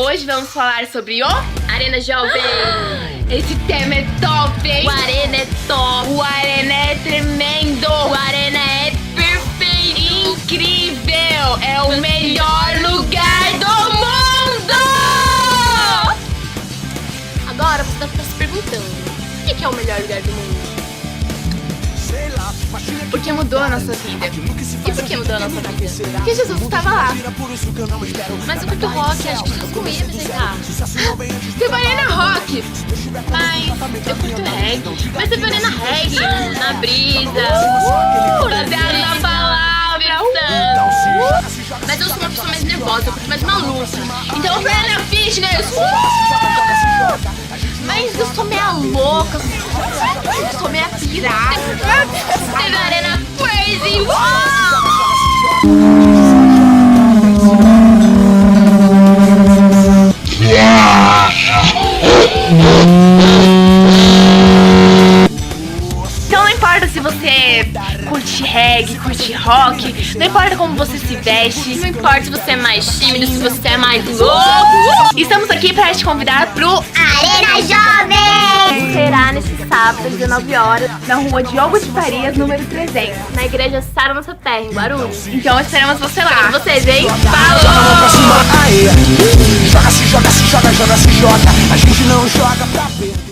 Hoje vamos falar sobre o Arena Jovem. Esse tema é top, hein? O Arena é top. O Arena é tremendo. O Arena é perfeito. Incrível. É o melhor lugar do mundo. Agora você deve estar se perguntando: o que é o melhor lugar do mundo? Porque mudou a nossa vida. E por que mudou a nossa vida? Porque Jesus estava lá. Mas eu curto rock, acho que Jesus não ia me aceitar. Teve Arena Rock. Mas eu curto reggae. Mas teve Arena Reggae, na brisa. Baseado na palavra. Mas eu sou uma pessoa mais nervosa, eu curto mais maluca. Então vamos pra Arena Fitness. Mas eu sou meia louca, eu sou meia pirata. Teve a Arena Crazy. Então não importa se você curte reggae, curte rock, não importa como você se veste, Não importa se você é mais tímido, se você é mais louco. estamos aqui para te convidar pro Arena Jovem! Será nesse sábado, às 19 horas, na rua Diogo de Farias, número 300. na igreja Sara Nossa Terra, em Guarulhos. Então esperamos você lá. Espero vocês, hein? Pra cima, aê. Joga, se joga, se joga, joga, se joga. A gente não joga pra perder.